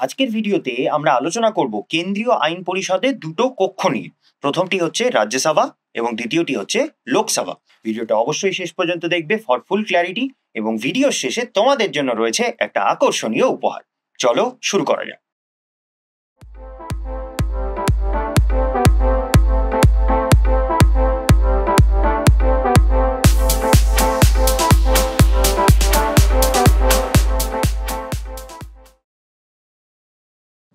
আজকের ভিডিওতে আমরা আলোচনা করব কেন্দ্রীয় আইন পরিষদের দুটো কক্ষ নিয়ে। প্রথমটি হচ্ছে রাজ্যসভা এবং দ্বিতীয়টি হচ্ছে লোকসভা। ভিডিওটা অবশ্যই শেষ পর্যন্ত দেখবে ফর ফুল ক্ল্যারিটি, এবং ভিডিওর শেষে তোমাদের জন্য রয়েছে একটা আকর্ষণীয় উপহার। চলো শুরু করা যাক।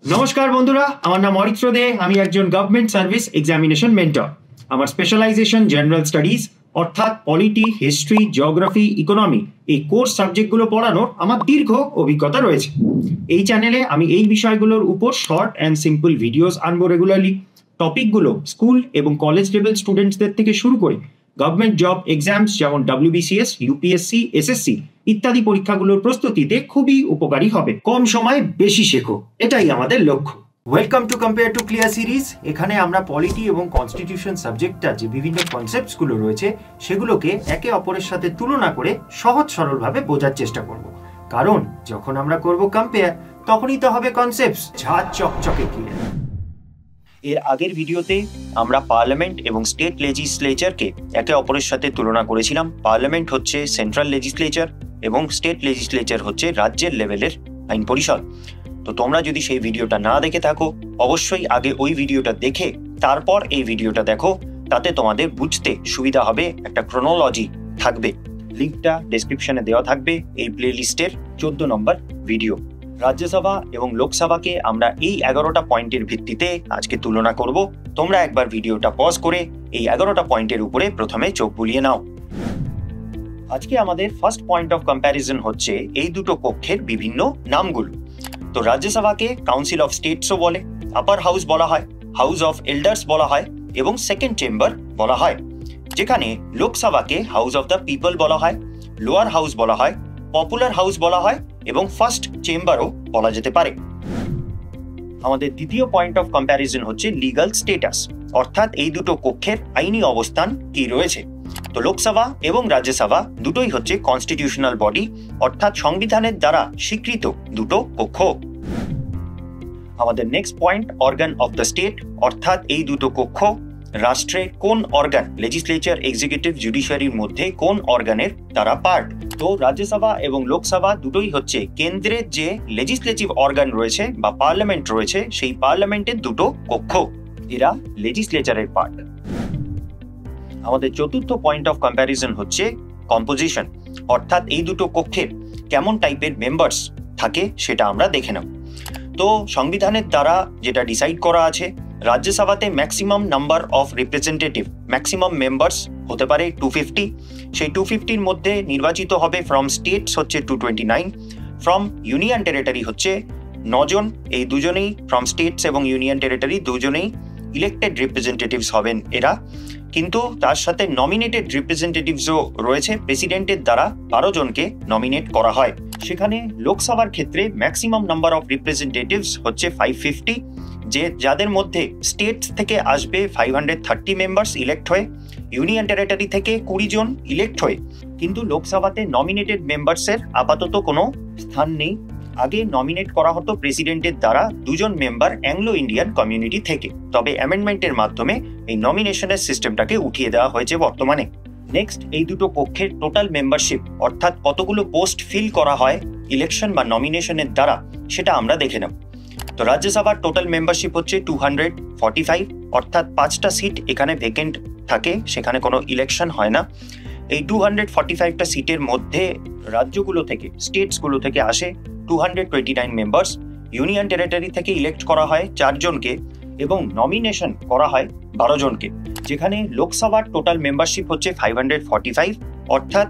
নমস্কার বন্ধুরা, আমার নাম অরিত্র দে। আমি একজন গভর্নমেন্ট সার্ভিস এক্সামিনেশন মেন্টর। আমার স্পেশালাইজেশন জেনারেল স্টাডিজ অর্থাৎ পলিটি, হিস্ট্রি, জিওগ্রাফি, ইকোনমি এই কোর্স সাবজেক্টগুলো পড়ানোর আমার দীর্ঘ অভিজ্ঞতা রয়েছে। এই চ্যানেলে আমি এই বিষয়গুলোর উপর শর্ট অ্যান্ড সিম্পল ভিডিওস আনবো রেগুলারলি। টপিকগুলো স্কুল এবং কলেজ লেভেল স্টুডেন্টসদের থেকে শুরু করে গভর্নমেন্ট জব এক্সামস যেমন WBCS, UPSC, SSC ইত্যাদি পরীক্ষাগুলোর প্রস্তুতিতে খুবই উপকারী হবে। কম সময়ে বেশি শেখো, এটাই আমাদের লক্ষ্য। Welcome to compare to clear series. এখানে আমরা পলিটি এবং কনস্টিটিউশন সাবজেক্টটা যে বিভিন্ন কনসেপ্টসগুলো রয়েছে সেগুলোকে একে অপরের সাথে তুলনা করে সহজ সরলভাবে বোঝার চেষ্টা করব। কারণ যখন আমরা করব কম্পেয়ার, তখনই তো হবে কনসেপ্টস ঝাঁ চকচকে ক্লিয়ার। এর আগের ভিডিওতে আমরা পার্লামেন্ট এবং স্টেট লেজিসলেচারকে একে অপরের সাথে তুলনা করেছিলাম। পার্লামেন্ট হচ্ছে সেন্ট্রাল লেজিসলেচার এবং স্টেট লেজিসলেচার হচ্ছে রাজ্যের লেভেলের আইন পরিষদ। তো তোমরা যদি সেই ভিডিওটা না দেখে থাকো, অবশ্যই আগে ওই ভিডিওটা দেখে তারপর এই ভিডিওটা দেখো, তাতে তোমাদের বুঝতে সুবিধা হবে। একটা ক্রোনোলজি থাকবে, লিঙ্কটা ডেসক্রিপশনে দেওয়া থাকবে এই প্লে লিস্টের 14 নম্বর ভিডিও। রাজ্যসভা এবং লোকসভাকে আমরা এই 11টা পয়েন্টের ভিত্তিতে আজকে তুলনা করব। তোমরা একবার ভিডিওটা পজ করে এই 11টা পয়েন্টের উপরে প্রথমে চোখ বুলিয়ে নাও। আজকে আমাদের ফার্স্ট পয়েন্ট অফ কম্প্যারিজন হচ্ছে এই দুটো কক্ষের বিভিন্ন নামগুলো। তো রাজ্যসভাকে কাউন্সিল অফ স্টেটসও বলে, আপার হাউস বলা হয়, হাউস অফ এল্ডার্স বলা হয় এবং সেকেন্ড চেম্বার বলা হয়। যেখানে লোকসভাকে হাউস অফ দ্য পিপল বলা হয়, লোয়ার হাউস বলা হয়, পপুলার হাউস বলা হয় এবং ফার্স্ট চেম্বারও বলা যেতে পারে। আমাদের দ্বিতীয় পয়েন্ট অফ কম্প্যারিজন হচ্ছে লিগ্যাল স্ট্যাটাস, অর্থাৎ এই দুটো কক্ষের আইনি অবস্থান কি রয়েছে। তো লোকসভা এবং রাজ্যসভা দুটোই হচ্ছে কনস্টিটিউশনাল বডি, অর্থাৎ সংবিধানের দ্বারা স্বীকৃত দুটো কক্ষ। আমাদের next point organ of the state, অর্থাৎ এই দুটো কক্ষ রাষ্ট্রের কোন অর্গান, লেজিসলেচার, এক্সিকিউটিভ, জুডিশিয়ারির মধ্যে কোন অর্গানের তারা পার্ট। তো রাজ্যসভা এবং লোকসভা দুটোই হচ্ছে কেন্দ্রের যে লেজিসলেটিভ অর্গান রয়েছে বা পার্লামেন্ট রয়েছে, সেই পার্লামেন্টের দুটো কক্ষ, এরা লেজিসলেচারের পার্ট। আমাদের চতুর্থ পয়েন্ট অফ কম্প্যারিজন হচ্ছে কম্পোজিশন, অর্থাৎ এই দুটো কক্ষের কেমন টাইপের মেম্বার্স থাকে সেটা আমরা দেখে নেব। তো সংবিধানের দ্বারা যেটা ডিসাইড করা আছে, রাজ্যসভাতে maximum number of representative, maximum members হতে পারে 250। সেই 250-র মধ্যে নির্বাচিত হবে ফ্রম স্টেটস হচ্ছে 229, ফ্রম ইউনিয়ন টেরিটরি হচ্ছে 9 জন। এই দুজনেই ফ্রম স্টেটস এবং ইউনিয়ন টেরিটরি দুজনেই ইলেক্টেড রিপ্রেজেন্টেটিভস হবেন এরা। কিন্তু তার সাথে নমিনেটেড রিপ্রেজেন্টেটিভসও রয়েছে, প্রেসিডেন্টের দ্বারা 12 জনকে নমিনেট করা হয়। সেখানে লোকসভার ক্ষেত্রে ম্যাক্সিমাম নাম্বার অফ রিপ্রেজেন্টেটিভস হচ্ছে 550, যাদের মধ্যে স্টেটস থেকে আসবে 530 মেম্বার্স ইলেক্ট হয়ে, ইউনিয়ন টেরিটরি থেকে 20 জন ইলেক্ট হয়ে। কিন্তু লোকসভাতে নমিনেটেড মেম্বার্সের আপাতত কোনো স্থান নেই। আগে নমিনেট করা হতো প্রেসিডেন্টের দ্বারা 2 জন মেম্বার অ্যাংলো ইন্ডিয়ান কমিউনিটি থেকে, তবে অ্যামেন্ডমেন্টের মাধ্যমে এই নমিনেশনের সিস্টেমটাকে উঠিয়ে দেওয়া হয়েছে বর্তমানে। নেক্সট, এই দুটো কক্ষের টোটাল মেম্বারশিপ, অর্থাৎ কতগুলো পোস্ট ফিল করা হয় ইলেকশন বা নমিনেশনের দ্বারা, সেটা আমরা দেখে নেব। তো রাজ্যসভার টোটাল মেম্বারশিপ হচ্ছে 245, অর্থাৎ 5টা সিট এখানে ভেকেন্ট থাকে, সেখানে কোনো ইলেকশন হয় না। এই 245টা সিটের মধ্যে রাজ্যগুলো থেকে, স্টেটসগুলো থেকে আসে 229 মেম্বার্স, ইউনিয়ন টেরিটরি থেকে ইলেক্ট করা হয় 4 জনকে এবং নমিনেশন করা হয় 12 জনকে। যেখানে লোকসভার টোটাল মেম্বারশিপ হচ্ছে 545, অর্থাৎ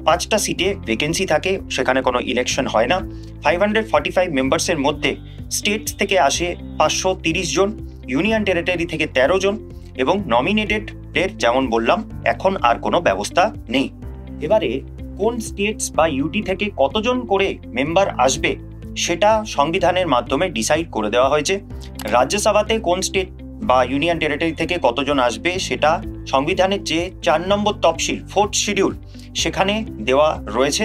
5টা সিটে ভ্যাকেন্সি থাকে, সেখানে কোনো ইলেকশন হয় না। 545 মেম্বার্সের মধ্যে স্টেটস থেকে আসে 530 জন, ইউনিয়ন টেরিটরি থেকে 13 জন এবং নমিনেটেডের যেমন বললাম এখন আর কোনো ব্যবস্থা নেই। এবারে কোন স্টেটস বা ইউটি থেকে কতজন করে মেম্বার আসবে সেটা সংবিধানের মাধ্যমে ডিসাইড করে দেওয়া হয়েছে। রাজ্যসভাতে কোন স্টেট বা ইউনিয়ন টেরিটরি থেকে কতজন আসবে সেটা সংবিধানের যে 4 নম্বর তফসিল, 4th শিডিউল, সেখানে দেওয়া রয়েছে।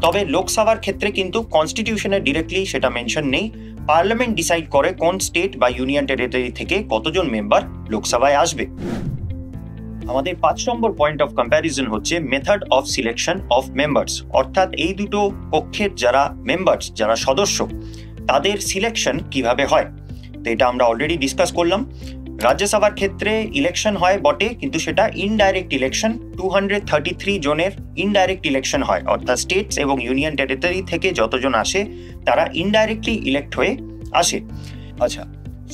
তবে লোকসভার ক্ষেত্রে কিন্তু কনস্টিটিউশনে ডিরেক্টলি সেটা মেনশন নেই। পার্লামেন্ট ডিসাইড করে কোন স্টেট বা ইউনিয়ন টেরিটরি থেকে কতজন মেম্বার লোকসভায় আসবে। আমাদের 5 নম্বর পয়েন্ট অফ কম্প্যারিজন হচ্ছে method of selection of members, অর্থাৎ এই দুটো কক্ষের যারা মেম্বার্স, যারা সদস্য, তাদের সিলেকশন কিভাবে হয়। তো এটা আমরা অলরেডি ডিসকাস করলাম। রাজ্যসভার ক্ষেত্রে ইলেকশন হয় বটে, কিন্তু সেটা ইনডাইরেক্ট ইলেকশন। 233 জনের ইনডাইরেক্ট ইলেকশন হয়, অর্থাৎ স্টেটস এবং ইউনিয়ন টেরিটরি থেকে যতজন আসে তারা ইনডাইরেক্টলি ইলেক্ট হয়ে আসে। আচ্ছা,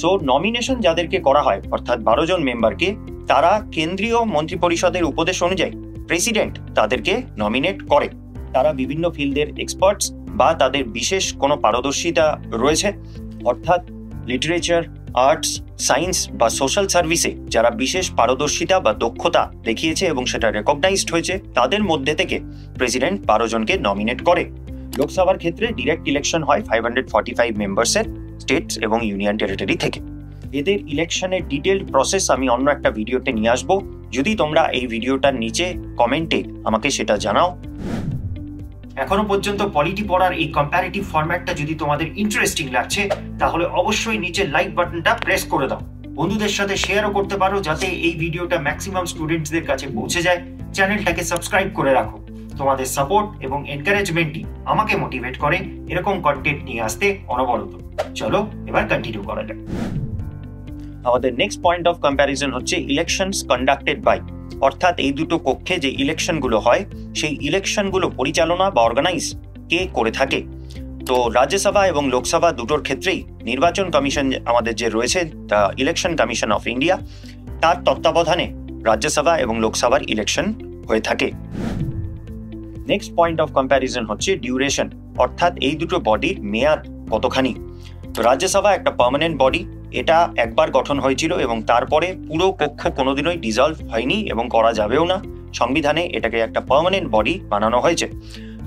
সো নমিনেশন যাদেরকে করা হয়, অর্থাৎ 12 জন মেম্বারকে, তারা কেন্দ্রীয় মন্ত্রিপরিষদের উপদেশ অনুযায়ী প্রেসিডেন্ট তাদেরকে নমিনেট করে। তারা বিভিন্ন ফিল্ডের এক্সপার্টস বা তাদের বিশেষ কোনো পারদর্শিতা রয়েছে, অর্থাৎ লিটারেচার, আর্টস, সায়েন্স বা সোশ্যাল সার্ভিসে যারা বিশেষ পারদর্শিতা বা দক্ষতা দেখিয়েছে এবং সেটা রেকগনাইজড হয়েছে, তাদের মধ্যে থেকে প্রেসিডেন্ট 12 জনকে নমিনেট করে। লোকসভার ক্ষেত্রে ডিরেক্ট ইলেকশন হয় 545 মেম্বার্সের স্টেটস এবং ইউনিয়ন টেরিটরি থেকে। এদের ইলেকশনের ডিটেইলড প্রসেস আমি অন্য একটা ভিডিওতে নিয়ে আসবো। যদি তোমরা এই ভিডিওটার নিচে কমেন্টে আমাকে সেটা জানাও। এখনো পর্যন্ত পলিটি পড়ার এই কম্প্যারেটিভ ফরম্যাটটা যদি তোমাদের ইন্টারেস্টিং লাগছে, তাহলে অবশ্যই নিচে লাইক বাটনটা প্রেস করে দাও। বন্ধুদের সাথে শেয়ারও করতে পারো, যাতে এই ভিডিওটা ম্যাক্সিমাম স্টুডেন্টসদের কাছে পৌঁছে যায়। চ্যানেলটাকে সাবস্ক্রাইব করে রাখো। তোমাদের সাপোর্ট এবং এনকারেজমেন্টই আমাকে মোটিভেট করে এরকম কন্টেন্ট নিয়ে আসতে অনবরত। চলো এবার কন্টিনিউ করা যাক। আমাদের নেক্সট পয়েন্ট অফ কম্প্যারিজন হচ্ছে ইলেকশনস কন্ডাক্টেড বাই, অর্থাৎ এই দুটো কক্ষে যে ইলেকশনগুলো হয় সেই ইলেকশনগুলো পরিচালনা বা অর্গানাইজ কে করে থাকে। তো রাজ্যসভা এবং লোকসভা দুটোর ক্ষেত্রেই নির্বাচন কমিশন আমাদের যে রয়েছে, the election commission of India, তার তত্ত্বাবধানে রাজ্যসভা এবং লোকসভার ইলেকশন হয়ে থাকে। নেক্সট পয়েন্ট অফ কম্প্যারিজন হচ্ছে ডিউরেশন, অর্থাৎ এই দুটো বডির মেয়াদ কতখানি। তো রাজ্যসভা একটা পার্মানেন্ট বডি, এটা একবার গঠন হয়েছিল এবং তারপরে পুরো কক্ষ কোনোদিনই ডিসলভ হয়নি এবং করা যাবেও না। সংবিধানে এটাকে একটা পার্মানেন্ট বডি বানানো হয়েছে।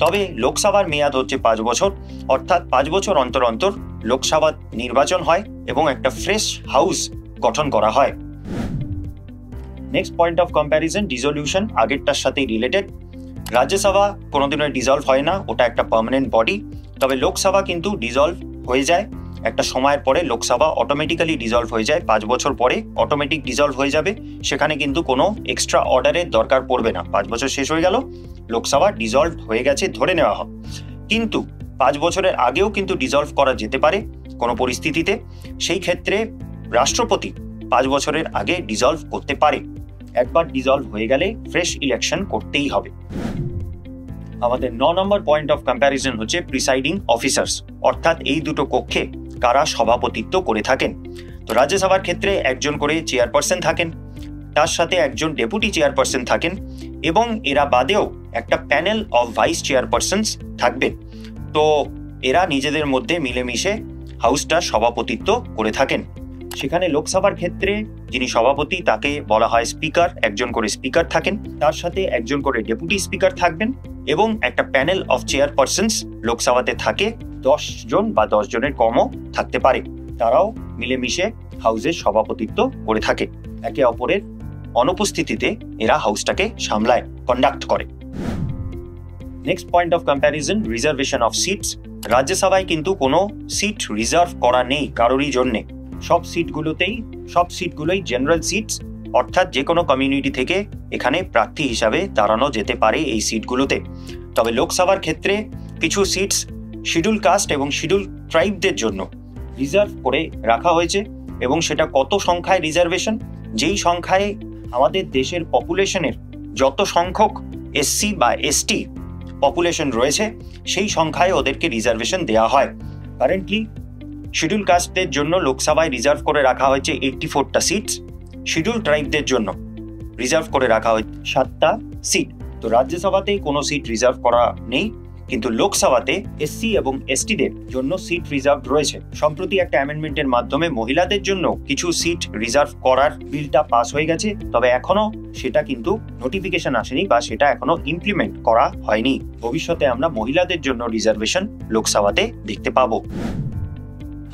তবে লোকসভার মেয়াদ হচ্ছে 5 বছর, অর্থাৎ 5 বছর অন্তর অন্তর লোকসভা নির্বাচন হয় এবং একটা ফ্রেশ হাউস গঠন করা হয়। Next point of comparison dissolution, আগেরটার সাথেই রিলেটেড। রাজ্যসভা কোনোদিনই ডিসলভ হয় না, ওটা একটা পার্মানেন্ট বডি। তবে লোকসভা কিন্তু ডিসলভ হয়ে যায় একটা সময়ের পরে। লোকসভা অটোমেটিক্যালি ডিসলভ হয়ে যায়, 5 বছর পরে অটোমেটিক ডিসলভ হয়ে যাবে। সেখানে কিন্তু কোনো এক্সট্রা অর্ডারের দরকার পড়বে না। 5 বছর শেষ হয়ে গেল, লোকসভা ডিসলভ হয়ে গেছে ধরে নেওয়া হয়। কিন্তু 5 বছরের আগেও কিন্তু ডিসলভ করা যেতে পারে কোনো পরিস্থিতিতে। সেই ক্ষেত্রে রাষ্ট্রপতি 5 বছরের আগে ডিসলভ করতে পারে। একবার ডিসলভ হয়ে গেলে ফ্রেশ ইলেকশন করতেই হবে। আমাদের 9 নম্বর পয়েন্ট অফ কম্প্যারিজন হচ্ছে প্রিসাইডিং অফিসার্স, অর্থাৎ এই দুটো কক্ষে কারা সভাপতিত্ব করে থাকেন। তো রাজ্যসভার ক্ষেত্রে একজন করে চেয়ারপারসন থাকেন, তার সাথে একজন ডেপুটি চেয়ারপারসন থাকেন এবং এরা বাদেও একটা প্যানেল অফ ভাইস চেয়ারপারসনস থাকবে। তো এরা নিজেদের মধ্যে মিলেমিশে হাউসটার সভাপতিত্ব করে থাকেন। সেখানে লোকসভার ক্ষেত্রে যিনি সভাপতি তাকে বলা হয় স্পিকার, একজন করে স্পিকার থাকেন, তার সাথে একজন করে ডেপুটি স্পিকার থাকবেন এবং একটা প্যানেল অফ চেয়ারপারসনস লোকসভাতে থাকে। 10 জন বা 10 জনের কমও থাকতে পারে। তারাও মিলেমিশে হাউসের সভাপতিত্ব করে থাকে। একে অপরের অনুপস্থিতিতে এরা হাউসটাকে সামলায়, কন্ডাক্ট করে। Next point of comparison reservation of seats. রাজ্যসভায় কিন্তু কোনো সিট রিজার্ভ করা নেই কারোরই জন্যে। সব সিটগুলোই জেনারেল সিটস, অর্থাৎ যে কোনো কমিউনিটি থেকে এখানে প্রার্থী হিসাবে দাঁড়ানো যেতে পারে এই সিটগুলোতে। তবে লোকসভার ক্ষেত্রে কিছু সিটস শিডিউল কাস্ট এবং শিডিউল ট্রাইবদের জন্য রিজার্ভ করে রাখা হয়েছে এবং সেটা কত সংখ্যায় রিজার্ভেশন, যেই সংখ্যায় আমাদের দেশের পপুলেশনের যত সংখ্যক এসসি বা এসটি পপুলেশন রয়েছে সেই সংখ্যায় ওদেরকে রিজার্ভেশন দেওয়া হয়। কারেন্টলি শিডিউল কাস্টদের জন্য লোকসভায় রিজার্ভ করে রাখা হয়েছে 84টা সিটস, শিডিউল ট্রাইবদের জন্য রিজার্ভ করে রাখা হয়েছে 7টা সিট। তো রাজ্যসভাতে কোনো সিট রিজার্ভ করা নেই, কিন্তু লোকসভাতে এসসি এবং এসটিদের জন্য সিট রিজার্ভ রয়েছে। সম্প্রতি একটা অ্যামেন্ডমেন্টের মাধ্যমে মহিলাদের জন্য কিছু সিট রিজার্ভ করার বিলটা পাস হয়ে গেছে, তবে এখনো সেটা কিন্তু নোটিফিকেশন আসেনি বা সেটা এখনো ইমপ্লিমেন্ট করা হয়নি। ভবিষ্যতে আমরা মহিলাদের জন্য রিজার্ভেশন লোকসভাতে দেখতে পাবো।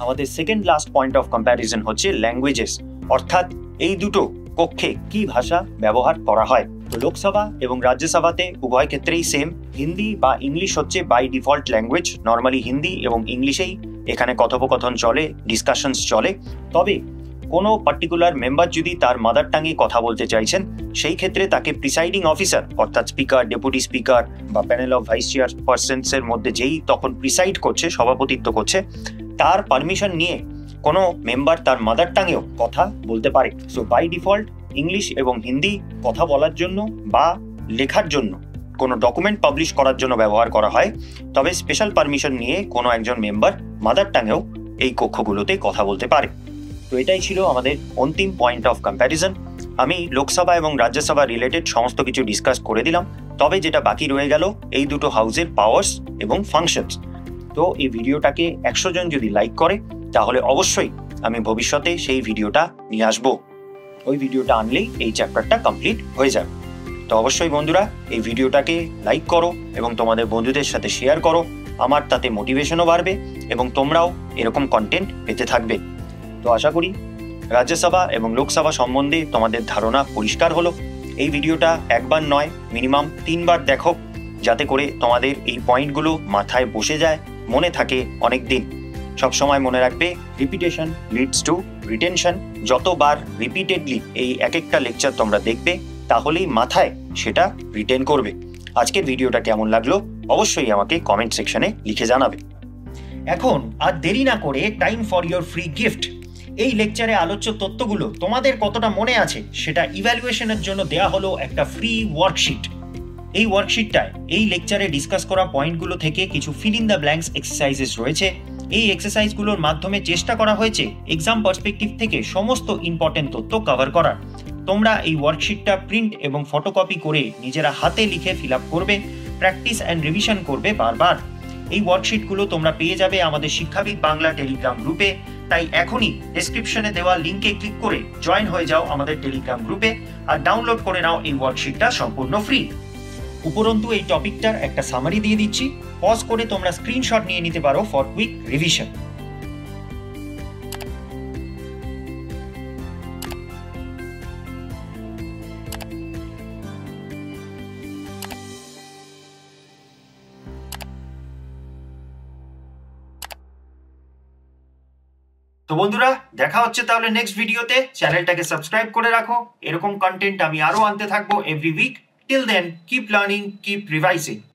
আমাদের second last point of comparison হচ্ছে ল্যাঙ্গুয়েজেস, অর্থাৎ এই দুটো কক্ষে কি ভাষা ব্যবহার করা হয়। তো লোকসভা এবং রাজ্যসভাতে উভয় ক্ষেত্রেই সেম, হিন্দি বা ইংলিশ হচ্ছে by default language. Normally Hindi এবং ইংলিশেই এখানে কথোপকথন চলে, ডিসকাশনস চলে। তবে কোনো পার্টিকুলার মেম্বার যদি তার মাদার টাঙ্গে কথা বলতে চাইছেন, সেই ক্ষেত্রে তাকে প্রিসাইডিং অফিসার অর্থাৎ স্পিকার, ডেপুটি স্পিকার বা প্যানেল অফ ভাইস চেয়ারপারসনসের মধ্যে যেই তখন প্রিসাইড করছে, সভাপতিত্ব করছে, তার পারমিশন নিয়ে কোনো মেম্বার তার মাদার টাঙ্গেও কথা বলতে পারে। সো বাই ডিফল্ট ইংলিশ এবং হিন্দি কথা বলার জন্য বা লেখার জন্য, কোনো ডকুমেন্ট পাবলিশ করার জন্য ব্যবহার করা হয়। তবে স্পেশাল পারমিশন নিয়ে কোনো একজন মেম্বার মাদার টাঙ্গেও এই কক্ষগুলোতে কথা বলতে পারে। তো এটাই ছিল আমাদের অন্তিম পয়েন্ট অফ কম্প্যারিজন। আমি লোকসভা এবং রাজ্যসভা রিলেটেড সমস্ত কিছু ডিসকাস করে দিলাম। তবে যেটা বাকি রয়ে গেল এই দুটো হাউসের পাওয়ার্স এবং ফাংশনস। তো এই ভিডিওটাকে 100 জন যদি লাইক করে তাহলে অবশ্যই আমি ভবিষ্যতে সেই ভিডিওটা নিয়ে আসবো। ওই ভিডিওটা আনলেই এই চ্যাপ্টারটা কমপ্লিট হয়ে যাবে। তো অবশ্যই বন্ধুরা এই ভিডিওটাকে লাইক করো এবং তোমাদের বন্ধুদের সাথে শেয়ার করো। আমার তাতে মোটিভেশনও বাড়বে এবং তোমরাও এরকম কন্টেন্ট পেতে থাকবে। তো আশা করি রাজ্যসভা এবং লোকসভা সম্বন্ধে তোমাদের ধারণা পরিষ্কার হলো। এই ভিডিওটা একবার নয়, মিনিমাম 3 বার দেখো, যাতে করে তোমাদের এই পয়েন্টগুলো মাথায় বসে যায়, মনে থাকে অনেক দিন। সবসময় মনে রাখবে, রিপিটেশন লিডস টু রিটেনশন। যতবার রিপিটেডলি এই এক একটা লেকচার তোমরা দেখবে, তাহলেই মাথায় সেটা রিটেন করবে। আজকের ভিডিওটা কেমন লাগলো অবশ্যই আমাকে কমেন্ট সেকশনে লিখে জানাবে। এখন আর দেরি না করে time for your free gift. এই লেকচারে আলোচ্য তথ্যগুলো তোমাদের কতটা মনে আছে সেটা ইভ্যালুয়েশনের জন্য দেয়া হলো একটা ফ্রি ওয়ার্কশিট। এই ওয়ার্কশিটটায় এই লেকচারে ডিসকাস করা পয়েন্টগুলো থেকে কিছু fill in the blanks exercises রয়েছে। এই এক্সারসাইজগুলোর মাধ্যমে চেষ্টা করা হয়েছে এক্সাম পার্সপেক্টিভ থেকে সমস্ত ইম্পর্টেন্ট তথ্য কভার করার। তোমরা এই ওয়ার্কশিটটা প্রিন্ট এবং ফটোকপি করে নিজেরা হাতে লিখে ফিল আপ করবে, প্র্যাকটিস অ্যান্ড রিভিশন করবে বারবার। এই ওয়ার্কশিটগুলো তোমরা পেয়ে যাবে আমাদের শিক্ষাবিদ বাংলা টেলিগ্রাম গ্রুপে। তাই এখনই ডেসক্রিপশনে দেওয়া লিঙ্কে ক্লিক করে জয়েন হয়ে যাও আমাদের টেলিগ্রাম গ্রুপে আর ডাউনলোড করে নাও এই ওয়ার্কশিটটা সম্পূর্ণ ফ্রি। উপরন্তু এই টপিকটার একটা সামারি দিয়ে দিচ্ছি, পজ করে তোমরা স্ক্রিনশট নিয়ে নিতে পারো ফর কুইক রিভিশন। তো বন্ধুরা দেখা হচ্ছে তাহলে নেক্সট ভিডিওতে। চ্যানেলটাকে সাবস্ক্রাইব করে রাখো, এরকম কন্টেন্ট আমি আরো আনতে থাকবো every week. Till then keep learning, keep রিভাইসিং।